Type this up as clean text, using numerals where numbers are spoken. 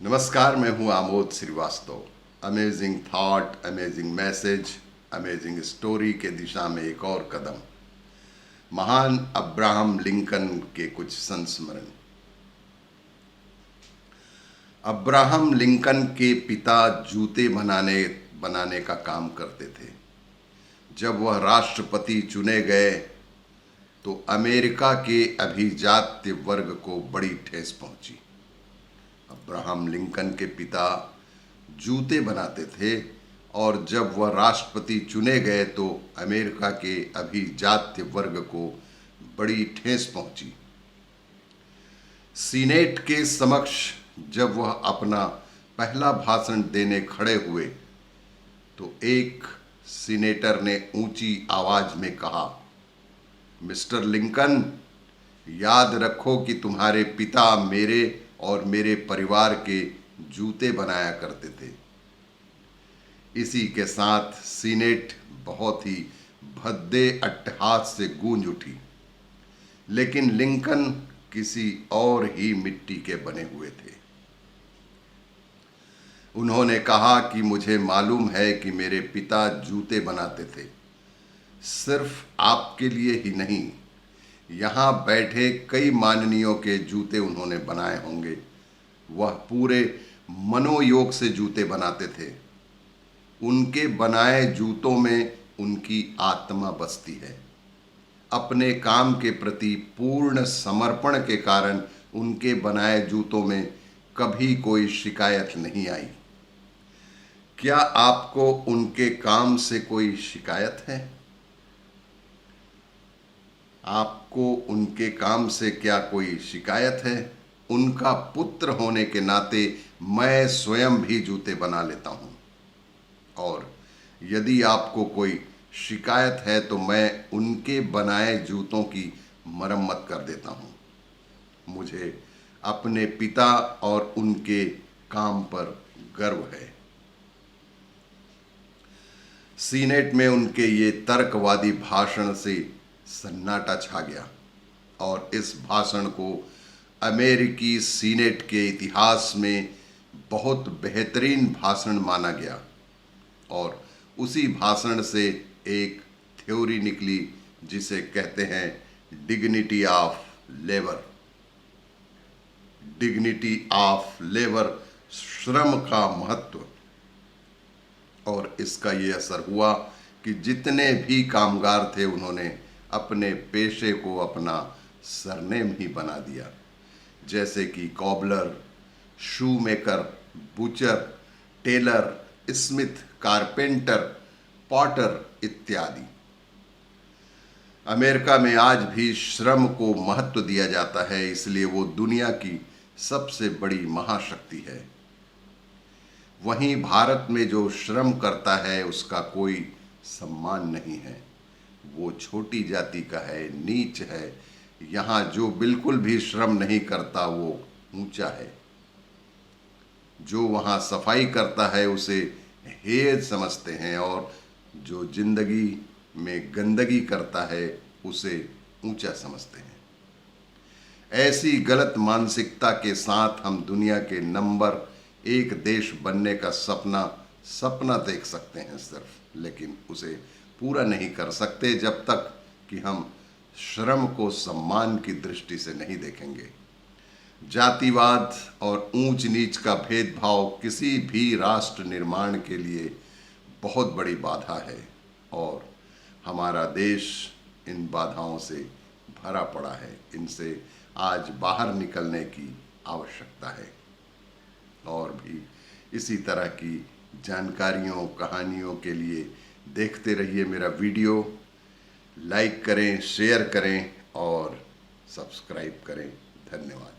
नमस्कार, मैं हूं Amod Shrivastava. Amazing thought, amazing message, amazing story के दिशा में एक और कदम। महान अब्राहम लिंकन के कुछ संस्मरण। अब्राहम लिंकन के पिता जूते बनाने का काम करते थे। जब वह राष्ट्रपति चुने गए तो अमेरिका के अभिजात्य वर्ग को बड़ी ठेस पहुंची। अब्राहम लिंकन के पिता जूते बनाते थे और जब वह राष्ट्रपति चुने गए तो अमेरिका के अभिजात्य वर्ग को बड़ी ठेस पहुंची। सीनेट के समक्ष जब वह अपना पहला भाषण देने खड़े हुए तो एक सीनेटर ने ऊंची आवाज में कहा, मिस्टर लिंकन, याद रखो कि तुम्हारे पिता मेरे और मेरे परिवार के जूते बनाया करते थे। इसी के साथ सीनेट बहुत ही भद्दे अट्टहास से गूंज उठी, लेकिन लिंकन किसी और ही मिट्टी के बने हुए थे। उन्होंने कहा कि मुझे मालूम है कि मेरे पिता जूते बनाते थे, सिर्फ आपके लिए ही नहीं, यहाँ बैठे कई माननीयों के जूते उन्होंने बनाए होंगे। वह पूरे मनोयोग से जूते बनाते थे। उनके बनाए जूतों में उनकी आत्मा बसती है। अपने काम के प्रति पूर्ण समर्पण के कारण उनके बनाए जूतों में कभी कोई शिकायत नहीं आई। क्या आपको उनके काम से कोई शिकायत है? आपको उनके काम से क्या कोई शिकायत है? उनका पुत्र होने के नाते मैं स्वयं भी जूते बना लेता हूं, और यदि आपको कोई शिकायत है तो मैं उनके बनाए जूतों की मरम्मत कर देता हूं। मुझे अपने पिता और उनके काम पर गर्व है। सीनेट में उनके ये तर्कवादी भाषण से सन्नाटा छा गया और इस भाषण को अमेरिकी सीनेट के इतिहास में बहुत बेहतरीन भाषण माना गया। और उसी भाषण से एक थ्योरी निकली जिसे कहते हैं dignity of labour. Dignity of labour, श्रम का महत्व। और इसका ये असर हुआ कि जितने भी कामगार थे उन्होंने अपने पेशे को अपना सरनेम ही बना दिया, जैसे कि cobbler, shoe maker, butcher, tailor, smith, carpenter, potter इत्यादि। अमेरिका में आज भी श्रम को महत्व दिया जाता है, इसलिए वो दुनिया की सबसे बड़ी महाशक्ति है। वहीं भारत में जो श्रम करता है उसका कोई सम्मान नहीं है, वो छोटी जाति का है, नीच है। यहाँ जो बिल्कुल भी श्रम नहीं करता वो ऊंचा है। जो वहाँ सफाई करता है उसे हेय समझते हैं, और जो जिंदगी में गंदगी करता है उसे ऊंचा समझते हैं। ऐसी गलत मानसिकता के साथ हम दुनिया के नंबर 1 देश बनने का सपना देख सकते हैं सिर्फ, लेकिन उसे पूरा नहीं कर सकते जब तक कि हम श्रम को सम्मान की दृष्टि से नहीं देखेंगे। जातिवाद और ऊंच नीच का भेदभाव किसी भी राष्ट्र निर्माण के लिए बहुत बड़ी बाधा है, और हमारा देश इन बाधाओं से भरा पड़ा है। इनसे आज बाहर निकलने की आवश्यकता है। और भी इसी तरह की जानकारियों, कहानियों के लिए देखते रहिए मेरा वीडियो। लाइक करें, शेयर करें और सब्सक्राइब करें। धन्यवाद।